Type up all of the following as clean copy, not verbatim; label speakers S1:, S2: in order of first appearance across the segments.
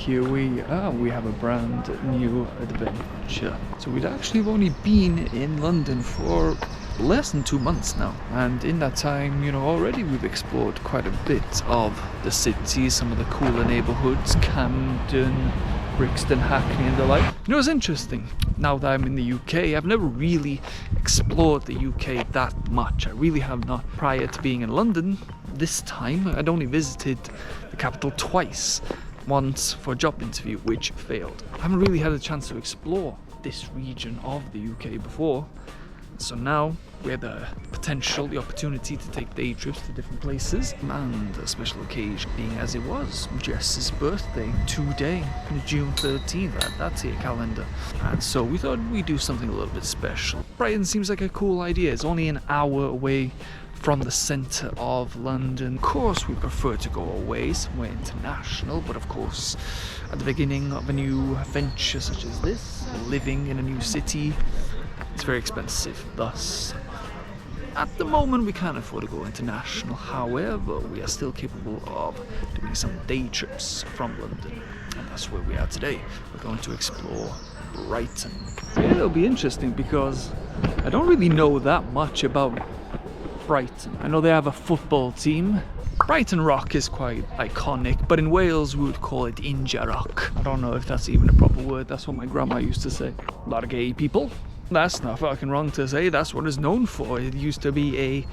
S1: here we are. We have a brand new adventure. So we'd actually only been in London for less than 2 months now, and in that time, already we've explored quite a bit of the city, some of the cooler neighbourhoods, Camden, Brixton, Hackney and the like. It's interesting, now that I'm in the UK, I've never really explored the UK that much. I really have not. Prior to being in London, this time I'd only visited the capital twice. Once for a job interview, which failed. I haven't really had a chance to explore this region of the UK before. So now we had the opportunity to take day trips to different places, and a special occasion being as it was Jess's birthday today, June 13th, that's your calendar. And so we thought we'd do something a little bit special. Brighton seems like a cool idea. It's only an hour away from the centre of London. Of course, we prefer to go away, somewhere international, but of course, at the beginning of a new venture such as this, living in a new city, it's very expensive. Thus, at the moment, we can't afford to go international. However, we are still capable of doing some day trips from London, and that's where we are today. We're going to explore Brighton. Yeah, it'll be interesting because I don't really know that much about Brighton. I know they have a football team. Brighton Rock is quite iconic, but in Wales we would call it India Rock. I don't know if that's even a proper word. That's what my grandma used to say. A lot of gay people. That's not fucking wrong to say. That's what it's known for. It used to be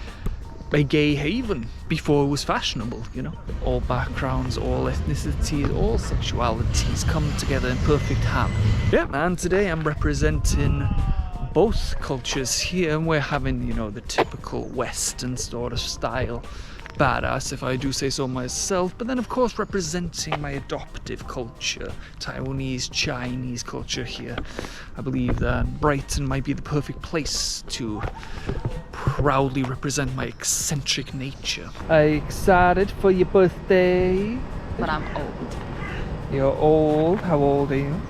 S1: a gay haven before it was fashionable, All backgrounds, all ethnicities, all sexualities come together in perfect harmony. Yeah, and today I'm representing both cultures here, and we're having, the typical Western sort of style badass, if I do say so myself, but then of course representing my adoptive culture, Taiwanese, Chinese culture here. I believe that Brighton might be the perfect place to proudly represent my eccentric nature. Are you excited for your birthday?
S2: But I'm old.
S1: You're old? How old are you?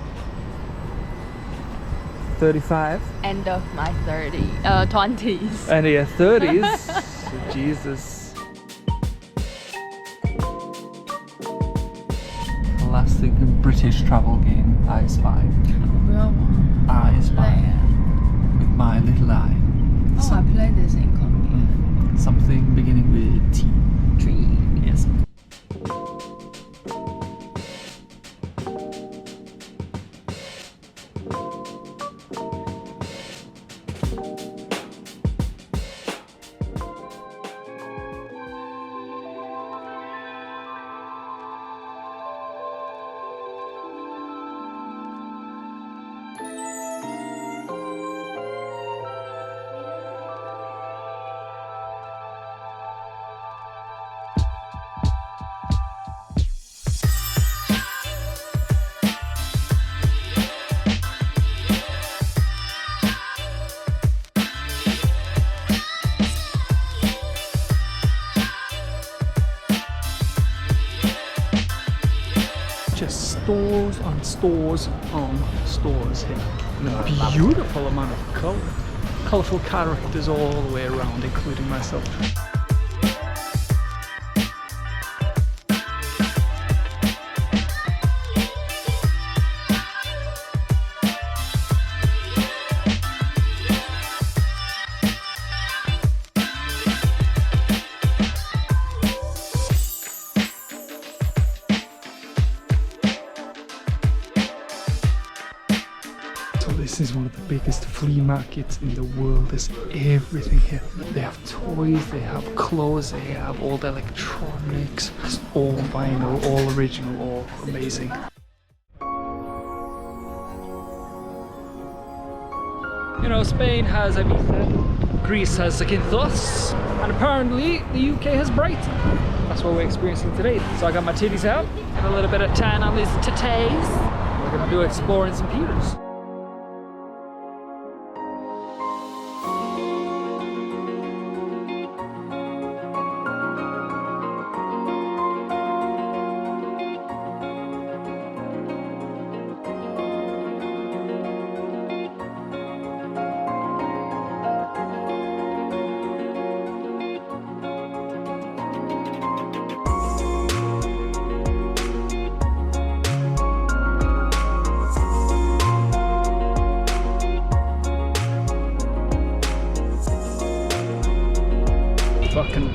S1: 35?
S2: End of my 20s.
S1: And your 30s? Jesus. Classic British travel game, I Spy.
S2: Real one.
S1: I Spy. With my little eye.
S2: I played this in Colombia.
S1: Something beginning with T.
S2: Tree.
S1: Yes. Just stores on stores on stores here. And a beautiful amount of colour. Colourful characters all the way around, including myself. This is one of the biggest flea markets in the world. There's everything here. They have toys, they have clothes, they have all the electronics. It's all vinyl, all original, all amazing. Spain has Ibiza, Greece has Zakynthos, and apparently the UK has Brighton. That's what we're experiencing today. So I got my titties out, got a little bit of tan on these titties. We're gonna do exploring St. Peter's.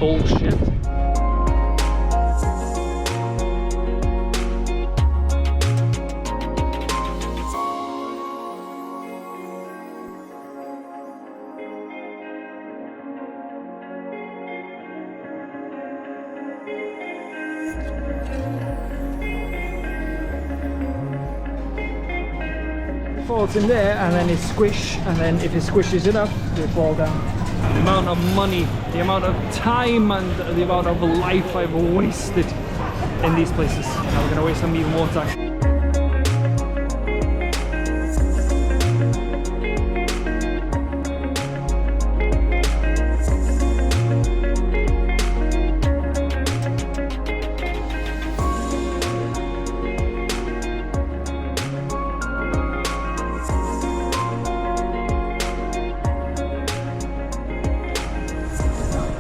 S1: bullshit.
S3: Falls in there and then it squish, and then if it squishes enough they fall down. The amount of money, the amount of time and the amount of life I've wasted in these places. Now we're going to waste some even more time.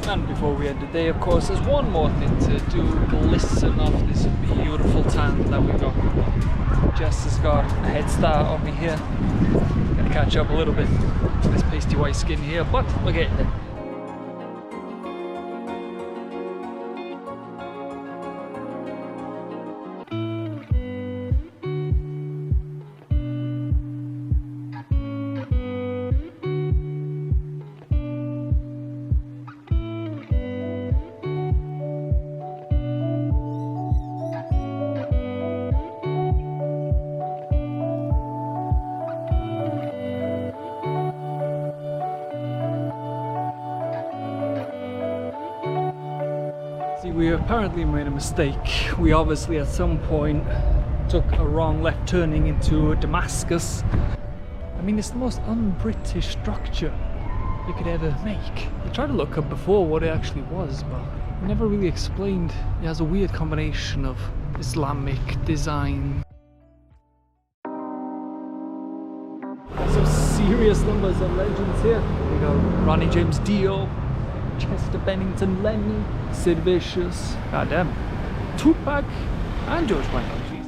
S3: And before we end the day, of course, there's one more thing to do. Listen off this beautiful tan that we got. Jess has got a head start on me here. Gonna catch up a little bit with this pasty white skin here, but we're getting there. We apparently made a mistake. We obviously at some point took a wrong left turning into Damascus. I mean, it's the most un-British structure you could ever make. I tried to look up before what it actually was, but it never really explained. It has a weird combination of Islamic design. Some serious numbers of legends here. We got Ronnie James Dio, Chester Bennington, Lemmy, Sid Vicious, goddamn, Tupac, and George Michael. Jeez.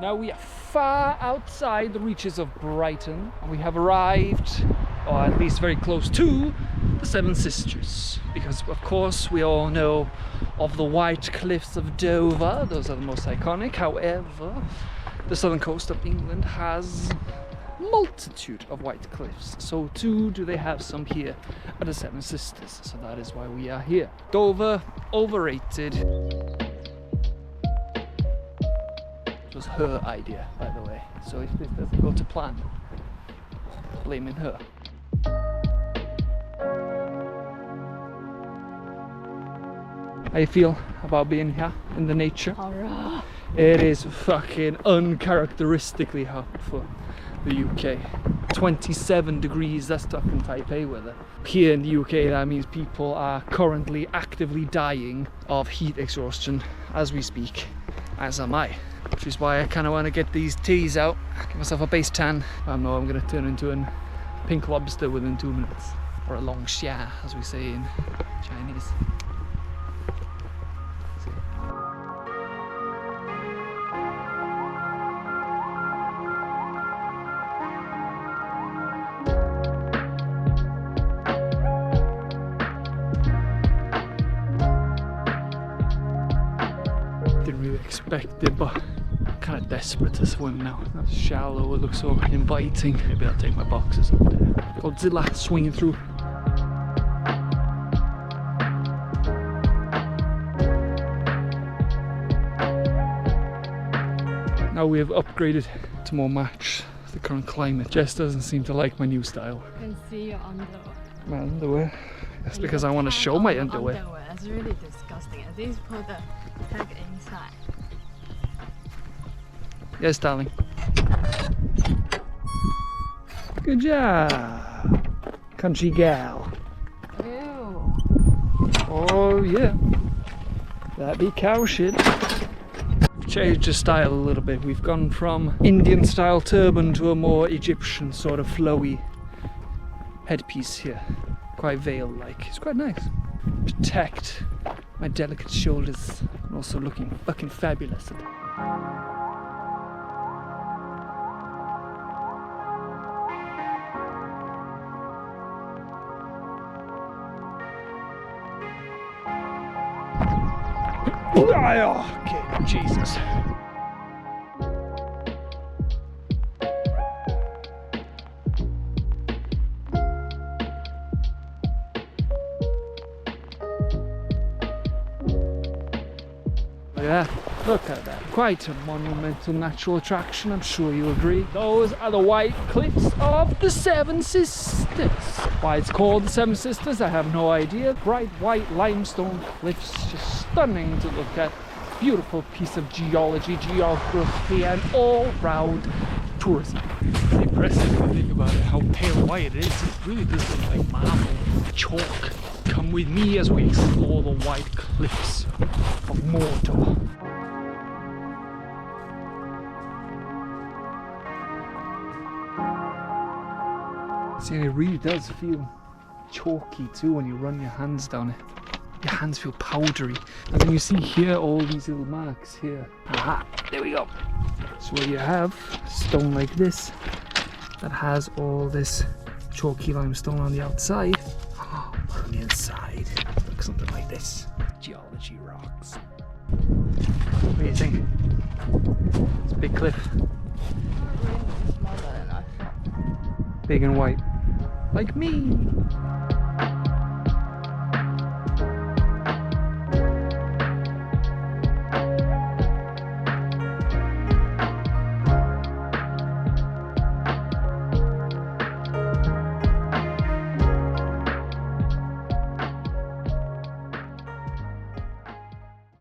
S3: Now we are far outside the reaches of Brighton, and we have arrived, or at least very close to, the Seven Sisters. Because of course we all know of the white cliffs of Dover, those are the most iconic. However, the southern coast of England has a multitude of white cliffs. So too do they have some here at the Seven Sisters. So that is why we are here. Dover, overrated. It was her idea, by the way, so if this doesn't go to plan, blaming her. How you feel about being here in the nature?
S2: Horror.
S1: It is fucking uncharacteristically hot for the UK. 27 degrees, that's fucking Taipei weather. Here in the UK, that means people are currently actively dying of heat exhaustion as we speak, as am I. Which is why I kind of want to get these teas out, give myself a base tan. I know I'm going to turn into a pink lobster within 2 minutes. Or a long xia, as we say in Chinese. expected, but kind of desperate to swim now. That's shallow, it looks so inviting. Maybe I'll take my boxes up there. Godzilla swinging through. Now we have upgraded to more match the current climate. Jess doesn't seem to like my new style.
S2: You can see your underwear.
S1: My underwear? That's because I want to show my underwear.
S2: It's really disgusting. At least put the tag inside.
S1: Yes, darling. Good job, country gal.
S2: Ew.
S1: Oh yeah, that be cow shit. We've changed the style a little bit. We've gone from Indian style turban to a more Egyptian sort of flowy headpiece here. Quite veil-like. It's quite nice. Protect my delicate shoulders and also looking fucking fabulous. Okay, Jesus. Yeah, look at that. Quite a monumental natural attraction, I'm sure you agree. Those are the white cliffs of the Seven Sisters. Why it's called the Seven Sisters, I have no idea. Bright white limestone cliffs, just stunning to look at. Beautiful piece of geology, geography, and all-round tourism.
S3: It's impressive when you think about it, how pale white it is. It really does look like marble, chalk. Come with me as we explore the white cliffs of Mordor.
S1: See, it really does feel chalky too when you run your hands down it. Your hands feel powdery. And then you see here all these little marks here. Aha, there we go. So you have stone like this that has all this chalky limestone on the outside. Oh, but on the inside, looks something like this. Geology rocks. What do you think? It's a big cliff.
S2: Smaller than I thought.
S1: Big and white. Like me.